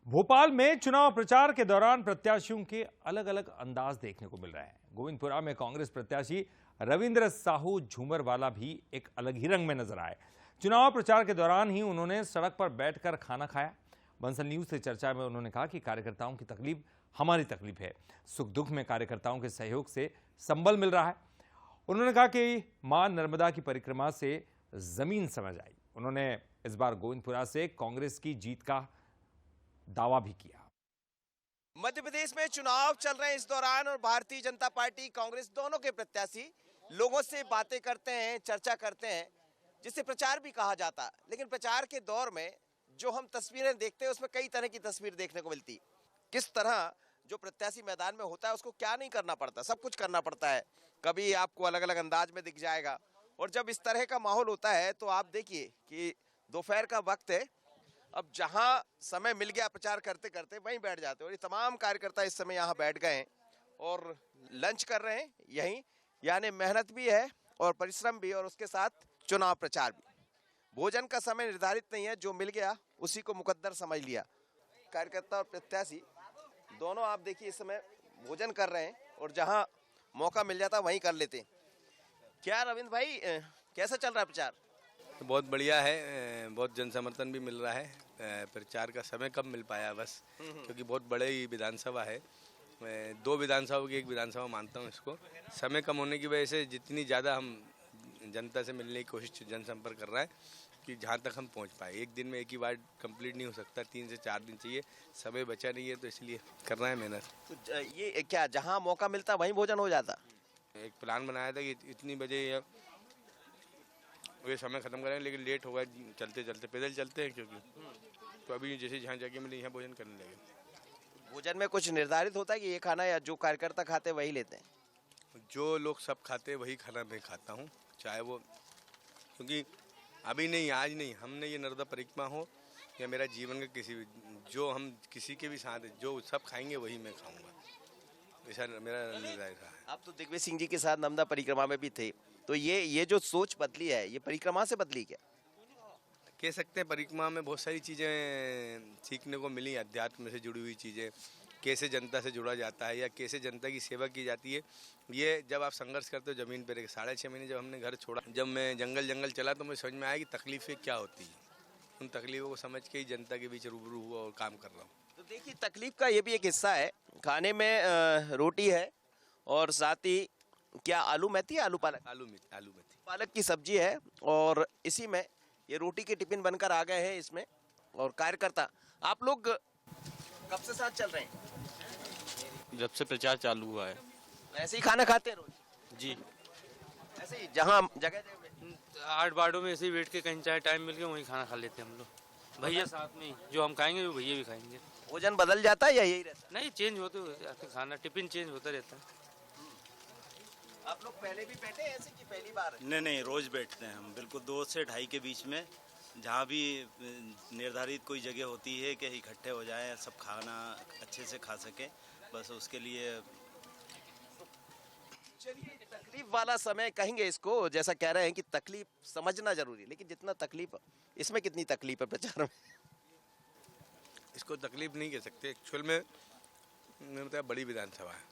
भोपाल में चुनाव प्रचार के दौरान प्रत्याशियों के अलग अलग अंदाज देखने को मिल रहे हैं। गोविंदपुरा में कांग्रेस प्रत्याशी रविंद्र साहू झूमरवाला भी एक अलग ही रंग में नजर आए। चुनाव प्रचार के दौरान ही उन्होंने सड़क पर बैठकर खाना खाया। बंसल न्यूज से चर्चा में उन्होंने कहा कि कार्यकर्ताओं की तकलीफ हमारी तकलीफ है। सुख दुख में कार्यकर्ताओं के सहयोग से संबल मिल रहा है। उन्होंने कहा कि मां नर्मदा की परिक्रमा से जमीन समझ आई। उन्होंने इस बार गोविंदपुरा से कांग्रेस की जीत का दावा भी किया। मध्य प्रदेश में चुनाव चल रहे हैं इस दौरान और भारतीय जनता पार्टी कांग्रेस दोनों के प्रत्याशी लोगों से बातें करते हैं, चर्चा करते हैं, जिसे प्रचार भी कहा जाता है। लेकिन प्रचार के दौर में जो हम तस्वीरें देखते हैं उसमें कई तरह की तस्वीर देखने को मिलती। किस तरह जो प्रत्याशी मैदान में होता है उसको क्या नहीं करना पड़ता, सब कुछ करना पड़ता है। कभी आपको अलग अलग अंदाज में दिख जाएगा। और जब इस तरह का माहौल होता है तो आप देखिए कि दोपहर का वक्त है, अब जहां समय मिल गया प्रचार करते करते वहीं बैठ जाते हैं। और ये तमाम कार्यकर्ता इस समय यहाँ बैठ गए हैं और लंच कर रहे हैं यहीं, यानी मेहनत भी है और परिश्रम भी और उसके साथ चुनाव प्रचार भी। भोजन का समय निर्धारित नहीं है, जो मिल गया उसी को मुकद्दर समझ लिया। कार्यकर्ता और प्रत्याशी दोनों आप देखिए इस समय भोजन कर रहे हैं और जहाँ मौका मिल जाता वहीं कर लेते हैं। क्या रविंद्र भाई, कैसा चल रहा है प्रचार? बहुत बढ़िया है, बहुत जन समर्थन भी मिल रहा है। प्रचार का समय कम मिल पाया बस, क्योंकि बहुत बड़े ही विधानसभा है। मैं 2 विधानसभा की एक विधानसभा मानता हूँ इसको। समय कम होने की वजह से जितनी ज़्यादा हम जनता से मिलने की कोशिश जनसंपर्क कर रहा है कि जहाँ तक हम पहुँच पाए। एक दिन में एक ही बार कंप्लीट नहीं हो सकता, 3 से 4 दिन चाहिए। समय बचा नहीं है तो इसलिए कर रहे हैं मेहनत। तो ये क्या जहाँ मौका मिलता वहीं भोजन हो जाता? एक प्लान बनाया था कि इतनी बजे ये समय खत्म करेंगे, लेकिन लेट हो गया चलते चलते। पैदल चलते हैं क्योंकि, तो अभी जैसे जहाँ जगह मिली यहाँ भोजन करने लगे। भोजन में कुछ निर्धारित होता है कि ये खाना या जो कार्यकर्ता खाते वही लेते हैं? जो लोग सब खाते हैं वही खाना मैं खाता हूँ, चाहे वो, क्योंकि अभी नहीं, आज नहीं, हमने ये नर्मदा परिक्रमा हो या मेरा जीवन का किसी भी, जो हम किसी के भी साथ जो सब खाएंगे वही मैं खाऊंगा, ऐसा मेरा निर्धारित है। आप तो दिग्विजय सिंह जी के साथ नर्मदा परिक्रमा में भी थे, तो ये जो सोच बदली है ये परिक्रमा से बदली क्या? कह सकते हैं परिक्रमा में बहुत सारी चीज़ें सीखने को मिली। अध्यात्म से जुड़ी हुई चीज़ें, कैसे जनता से जुड़ा जाता है या कैसे जनता की सेवा की जाती है। ये जब आप संघर्ष करते हो ज़मीन पर, 6.5 महीने जब हमने घर छोड़ा, जब मैं जंगल चला तो मुझे समझ में आया कि तकलीफ़ें क्या होती हैं। उन तकलीफ़ों को समझ के ही जनता के बीच रूबरू हुआ और काम कर रहा हूँ। तो देखिए तकलीफ का ये भी एक हिस्सा है। खाने में रोटी है और साथ ही क्या आलू मेथी, आलू पालक, आलू मेथी पालक की सब्जी है और इसी में ये रोटी के टिफिन बनकर आ गए हैं इसमें। और कार्यकर्ता आप लोग कब से साथ चल रहे हैं? जब से प्रचार चालू हुआ है। ऐसे ही खाना खाते हैं रोज? जी, ऐसे ही जहाँ जगह जगह 8 वार्डों में ऐसे ही बैठ के कहीं चाहे टाइम मिल गया वहीं खाना खा लेते हैं हम लोग। भैया साथ में ही, जो हम खाएंगे वो भैया भी खाएंगे। भोजन बदल जाता है या यही रहता नहीं, चेंज होते रहते खाना, टिफिन चेंज होता रहता है। है? आप लोग पहले भी बैठे हैं ऐसे कि पहली बार? नहीं, रोज बैठते हैं हम, बिल्कुल 2 से 2.5 के बीच में, जहाँ भी निर्धारित कोई जगह होती है कि इकट्ठे हो जाएं, सब खाना अच्छे से खा सके, बस उसके लिए। चलिए, तकलीफ वाला समय कहेंगे इसको, जैसा कह रहे हैं कि तकलीफ समझना जरूरी है, लेकिन जितना तकलीफ इसमें कितनी तकलीफ है प्रचार में? इसको तकलीफ नहीं कह सकते। एक्चुअल में मैंने बताया बड़ी विधानसभा है,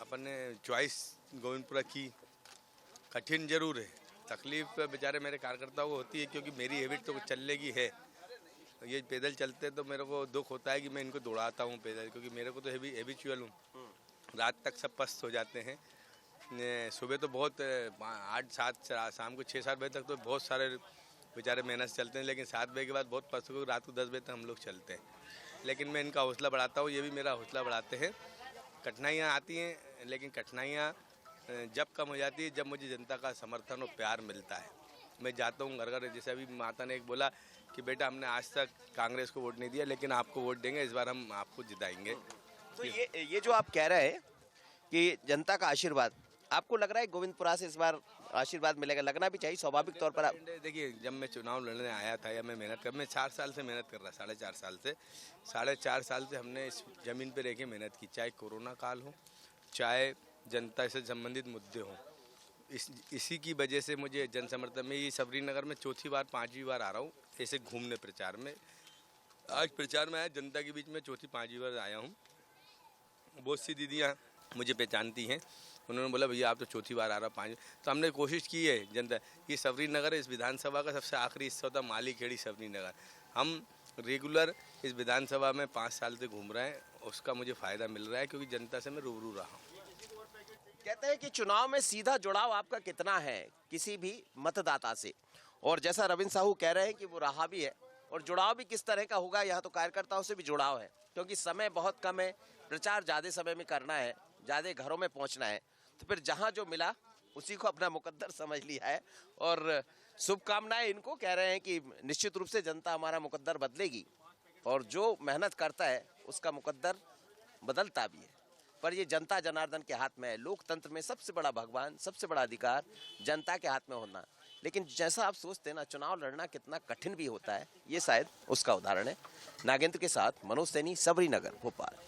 अपन ने चॉइस गोविंदपुरा की। कठिन जरूर है, तकलीफ बेचारे मेरे कार्यकर्ताओं को होती है, क्योंकि मेरी हैबिट तो चलने की है। ये पैदल चलते तो मेरे को दुख होता है कि मैं इनको दौड़ाता हूँ पैदल, क्योंकि मेरे को तो हैबिचुअल हूँ। रात तक सब पस्त हो जाते हैं। सुबह तो बहुत 8-7, शाम को 6-7 बजे तक तो बहुत सारे बेचारे मेहनत से चलते हैं, लेकिन 7 बजे के बाद बहुत पस्त हो, रात को 10 बजे तक हम लोग चलते हैं। लेकिन मैं इनका हौसला बढ़ाता हूँ, ये भी मेरा हौसला बढ़ाते हैं। कठिनाइयाँ आती हैं, लेकिन कठिनाइयाँ जब कम हो जाती है जब मुझे जनता का समर्थन और प्यार मिलता है। मैं जाता हूँ घर घर, जैसे अभी माता ने एक बोला कि बेटा हमने आज तक कांग्रेस को वोट नहीं दिया, लेकिन आपको वोट देंगे, इस बार हम आपको जिताएंगे। तो ये जो आप कह रहे हैं कि जनता का आशीर्वाद, आपको लग रहा है गोविंदपुरा से इस बार आशीर्वाद मिलेगा? लगना भी चाहिए स्वाभाविक तौर पर। आप देखिए, जब मैं चुनाव लड़ने आया था या मैं मेहनत कर, मैं 4 साल से मेहनत कर रहा, 4.5 साल से, 4.5 साल से हमने इस ज़मीन पर रह के मेहनत की, चाहे कोरोना काल हो, चाहे जनता से संबंधित मुद्दे हों। इसी की वजह से मुझे जन समर्थन में, ये सबरी नगर में 4थी बार 5वीं बार आ रहा हूँ ऐसे घूमने प्रचार में। आज प्रचार में आया, जनता के बीच में चौथी पांचवी बार आया हूँ। बहुत सी दीदियाँ मुझे पहचानती हैं, उन्होंने बोला भैया आप तो चौथी बार आ रहा, पाँच। तो हमने कोशिश की है जनता, ये सबरी नगर इस विधानसभा का सबसे आखिरी हिस्सा होता, माली खेड़ी सबरी नगर। हम रेगुलर इस विधानसभा में 5 साल से घूम रहे हैं, उसका मुझे फ़ायदा मिल रहा है क्योंकि जनता से मैं रूबरू रहा हूँ। कहते हैं कि चुनाव में सीधा जुड़ाव आपका कितना है किसी भी मतदाता से, और जैसा रविंद्र साहू कह रहे हैं कि वो रहा भी है, और जुड़ाव भी किस तरह का होगा, यहाँ तो कार्यकर्ताओं से भी जुड़ाव है क्योंकि समय बहुत कम है, प्रचार ज़्यादा समय में करना है, ज़्यादा घरों में पहुँचना है, तो फिर जहाँ जो मिला उसी को अपना मुकद्दर समझ लिया है। और शुभकामनाएं इनको, कह रहे हैं कि निश्चित रूप से जनता हमारा मुकद्दर बदलेगी और जो मेहनत करता है उसका मुकद्दर बदलता भी है, पर ये जनता जनार्दन के हाथ में है। लोकतंत्र में सबसे बड़ा भगवान, सबसे बड़ा अधिकार जनता के हाथ में होना, लेकिन जैसा आप सोचते हैं ना, चुनाव लड़ना कितना कठिन भी होता है, ये शायद उसका उदाहरण है। नागेंद्र के साथ मनोज सैनी, सबरी नगर, भोपाल।